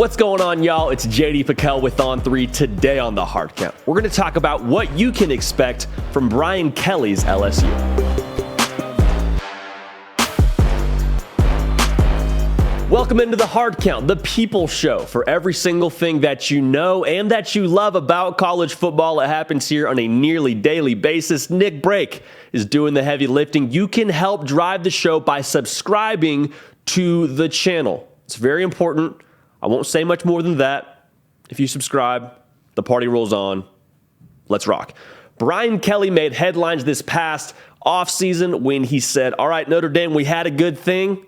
What's going on, y'all? It's JD Pickell with On 3. Today on the Hard Count, we're going to talk about what you can expect from Brian Kelly's LSU. Welcome into the Hard Count, the people show for every single thing that you know and that you love about college football. It happens here on a nearly daily basis. Nick Brake is doing the heavy lifting. You can help drive the show by subscribing to the channel. It's very important. I won't say much more than that. If you subscribe, the party rolls on. Let's rock. Brian Kelly made headlines this past offseason when he said, all right, Notre Dame, we had a good thing,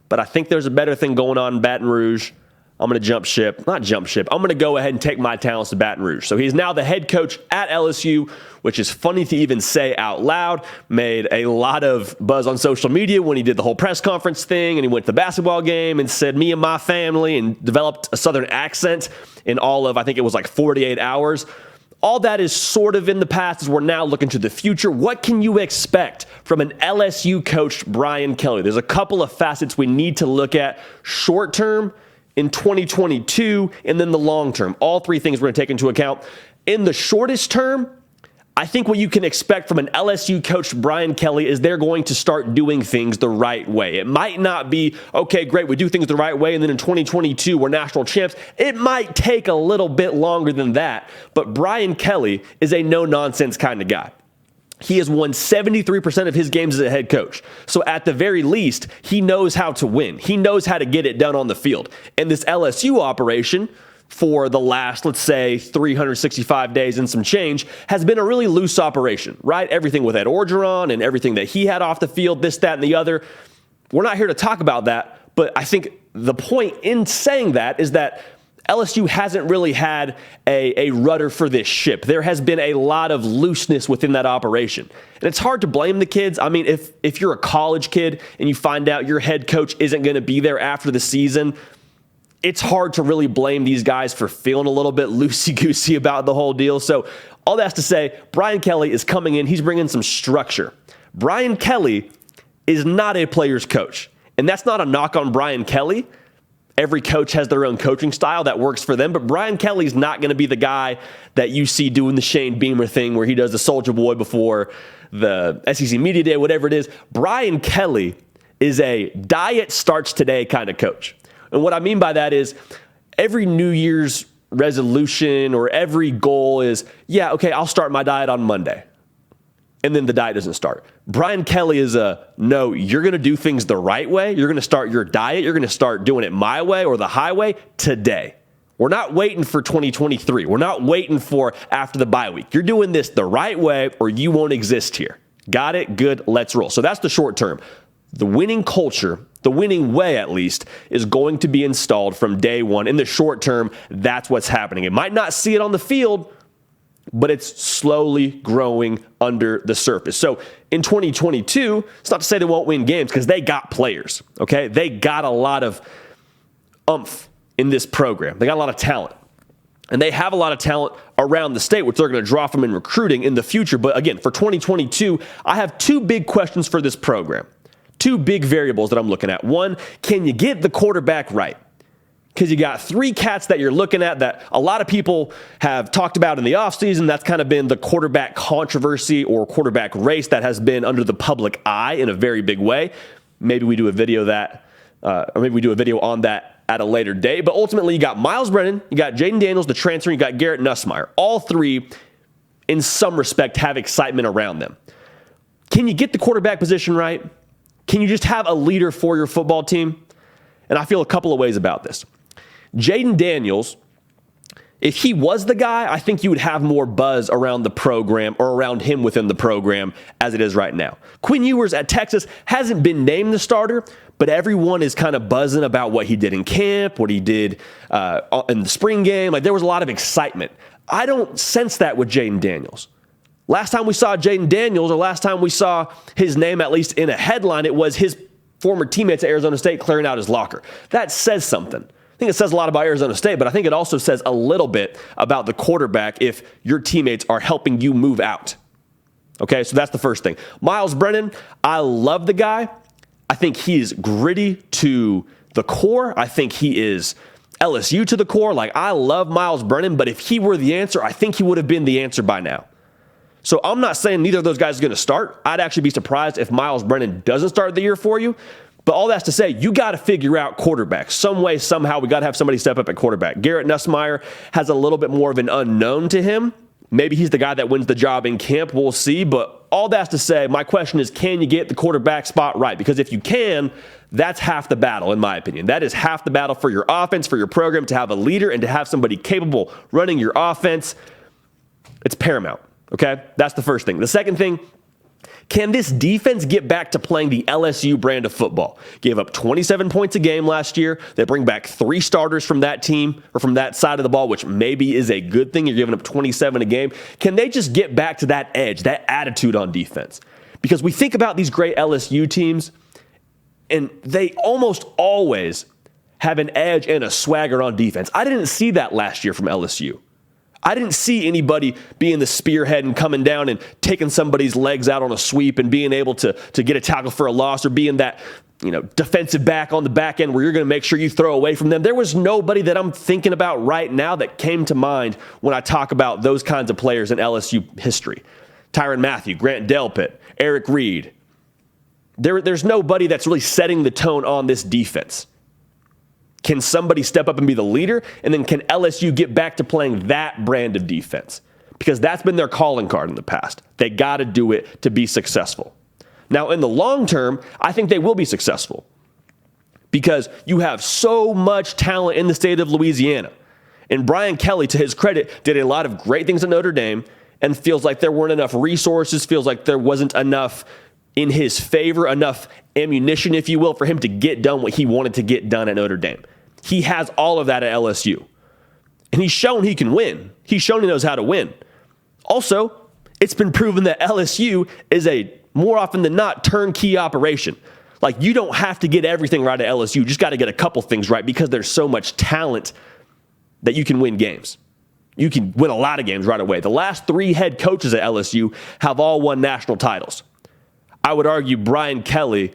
but I think there's a better thing going on in Baton Rouge. I'm going to jump ship. Not jump ship. I'm going to go ahead and take my talents to Baton Rouge. So he's now the head coach at LSU, which is funny to even say out loud. Made a lot of buzz on social media when he did the whole press conference thing and he went to the basketball game and said, me and my family, and developed a Southern accent in all of, I think it was like 48 hours. All that is sort of in the past as we're now looking to the future. What can you expect from an LSU coach, Brian Kelly? There's a couple of facets we need to look at. Short term, in 2022, and then the long term. All three things we're going to take into account. In the shortest term, I think what you can expect from an LSU coach, Brian Kelly, is they're going to start doing things the right way. It might not be, okay, great, we do things the right way, and then in 2022, we're national champs. It might take a little bit longer than that, but Brian Kelly is a no-nonsense kind of guy. He has won 73% of his games as a head coach. So at the very least, he knows how to win. He knows how to get it done on the field. And this LSU operation for the last, let's say, 365 days and some change has been a really loose operation, right? Everything with Ed Orgeron and everything that he had off the field, this, that, and the other. We're not here to talk about that, but I think the point in saying that is that LSU hasn't really had a rudder for this ship. There has been a lot of looseness within that operation. And it's hard to blame the kids. I mean, if you're a college kid and you find out your head coach isn't going to be there after the season, it's hard to really blame these guys for feeling a little bit loosey-goosey about the whole deal. So all that's to say, Brian Kelly is coming in. He's bringing some structure. Brian Kelly is not a player's coach. And that's not a knock on Brian Kelly. Every coach has their own coaching style that works for them, but Brian Kelly's not going to be the guy that you see doing the Shane Beamer thing where he does the Soulja Boy before the SEC Media Day, whatever it is. Brian Kelly is a diet starts today kind of coach. And what I mean by that is every New Year's resolution or every goal is, yeah, okay, I'll start my diet on Monday. And then the diet doesn't start. Brian Kelly is no, you're going to do things the right way. You're going to start your diet. You're going to start doing it my way or the highway today. We're not waiting for 2023. We're not waiting for after the bye week. You're doing this the right way or you won't exist here. Got it? Good. Let's roll. So that's the short term. The winning culture, the winning way at least, is going to be installed from day one. In the short term, that's what's happening. It might not see it on the field, but it's slowly growing under the surface. So in 2022, it's not to say they won't win games because they got players, okay? They got a lot of oomph in this program. They got a lot of talent. And they have a lot of talent around the state, which they're going to draw from in recruiting in the future. But again, for 2022, I have two big questions for this program. Two big variables that I'm looking at. One, can you get the quarterback right? Because you got three cats that you're looking at that a lot of people have talked about in the offseason. That's kind of been the quarterback controversy or quarterback race that has been under the public eye in a very big way. Maybe we do a video on that at a later date. But ultimately, you got Miles Brennan, you got Jayden Daniels, the transfer, you got Garrett Nussmeier. All three, in some respect, have excitement around them. Can you get the quarterback position right? Can you just have a leader for your football team? And I feel a couple of ways about this. Jayden Daniels, if he was the guy, I think you would have more buzz around the program or around him within the program as it is right now. Quinn Ewers at Texas hasn't been named the starter, but everyone is kind of buzzing about what he did in camp, what he did in the spring game. Like there was a lot of excitement. I don't sense that with Jayden Daniels. Last time we saw Jayden Daniels, or last time we saw his name, at least in a headline, it was his former teammates at Arizona State clearing out his locker. That says something. I think it says a lot about Arizona State, but I think it also says a little bit about the quarterback if your teammates are helping you move out. Okay, so that's the first thing. Miles Brennan, I love the guy. I think he is gritty to the core. I think he is LSU to the core. Like, I love Miles Brennan, but if he were the answer, I think he would have been the answer by now. So I'm not saying neither of those guys is going to start. I'd actually be surprised if Miles Brennan doesn't start the year for you. But all that's to say, you got to figure out quarterback. Some way, somehow, we got to have somebody step up at quarterback. Garrett Nussmeier has a little bit more of an unknown to him. Maybe he's the guy that wins the job in camp. We'll see. But all that's to say, my question is, can you get the quarterback spot right? Because if you can, that's half the battle, in my opinion. That is half the battle for your offense, for your program, to have a leader and to have somebody capable running your offense. It's paramount, okay? That's the first thing. The second thing, can this defense get back to playing the LSU brand of football? Gave up 27 points a game last year. They bring back 3 starters from that team or from that side of the ball, which maybe is a good thing. You're giving up 27 a game. Can they just get back to that edge, that attitude on defense? Because we think about these great LSU teams, and they almost always have an edge and a swagger on defense. I didn't see that last year from LSU. I didn't see anybody being the spearhead and coming down and taking somebody's legs out on a sweep and being able to get a tackle for a loss, or being that, defensive back on the back end where you're going to make sure you throw away from them. There was nobody that I'm thinking about right now that came to mind when I talk about those kinds of players in LSU history. Tyrann Mathieu, Grant Delpit, Eric Reed. There's nobody that's really setting the tone on this defense. Can somebody step up and be the leader? And then can LSU get back to playing that brand of defense? Because that's been their calling card in the past. They got to do it to be successful. Now, in the long term, I think they will be successful because you have so much talent in the state of Louisiana. And Brian Kelly, to his credit, did a lot of great things at Notre Dame, and feels like there weren't enough resources, feels like there wasn't enough in his favor, enough ammunition, if you will, for him to get done what he wanted to get done at Notre Dame. He has all of that at LSU. And he's shown he can win. He's shown he knows how to win. Also, it's been proven that LSU is a, more often than not, turnkey operation. Like, you don't have to get everything right at LSU. You just got to get a couple things right because there's so much talent that you can win games. You can win a lot of games right away. The last 3 head coaches at LSU have all won national titles. I would argue Brian Kelly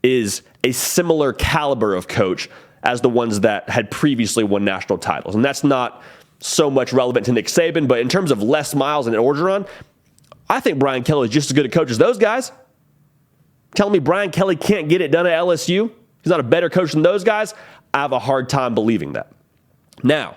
is a similar caliber of coach as the ones that had previously won national titles. And that's not so much relevant to Nick Saban, but in terms of Les Miles and Orgeron, I think Brian Kelly is just as good a coach as those guys. Telling me Brian Kelly can't get it done at LSU? He's not a better coach than those guys? I have a hard time believing that. Now,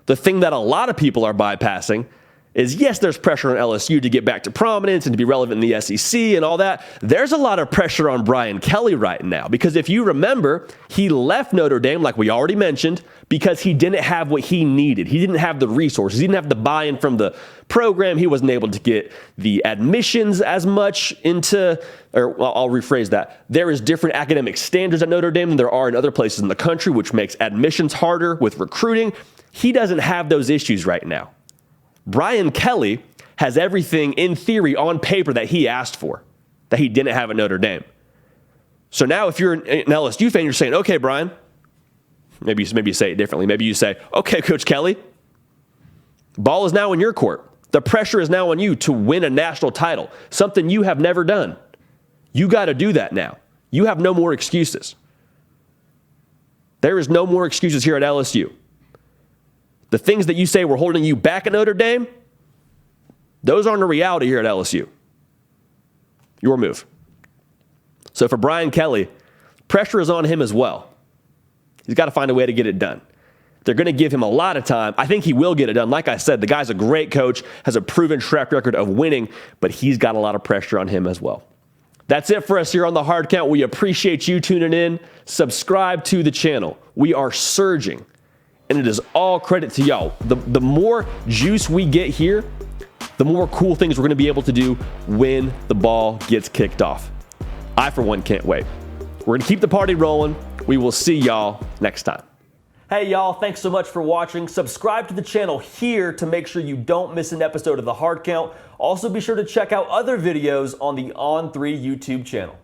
the thing that a lot of people are bypassing is, yes, there's pressure on LSU to get back to prominence and to be relevant in the SEC and all that. There's a lot of pressure on Brian Kelly right now because if you remember, he left Notre Dame, like we already mentioned, because he didn't have what he needed. He didn't have the resources. He didn't have the buy-in from the program. He wasn't able to get the admissions as much into, or well, I'll rephrase that. There is different academic standards at Notre Dame than there are in other places in the country, which makes admissions harder with recruiting. He doesn't have those issues right now. Brian Kelly has everything in theory on paper that he asked for, that he didn't have at Notre Dame. So now if you're an LSU fan, you're saying, okay, Brian, maybe you say it differently. Maybe you say, okay, Coach Kelly, ball is now in your court. The pressure is now on you to win a national title, something you have never done. You got to do that now. You have no more excuses. There is no more excuses here at LSU. The things that you say were holding you back at Notre Dame, those aren't a reality here at LSU. Your move. So for Brian Kelly, pressure is on him as well. He's got to find a way to get it done. They're going to give him a lot of time. I think he will get it done. Like I said, the guy's a great coach, has a proven track record of winning, but he's got a lot of pressure on him as well. That's it for us here on The Hard Count. We appreciate you tuning in. Subscribe to the channel. We are surging. And it is all credit to y'all. The more juice we get here, the more cool things we're going to be able to do when the ball gets kicked off. I, for one, can't wait. We're going to keep the party rolling. We will see y'all next time. Hey, y'all. Thanks so much for watching. Subscribe to the channel here to make sure you don't miss an episode of The Hard Count. Also, be sure to check out other videos on the On3 YouTube channel.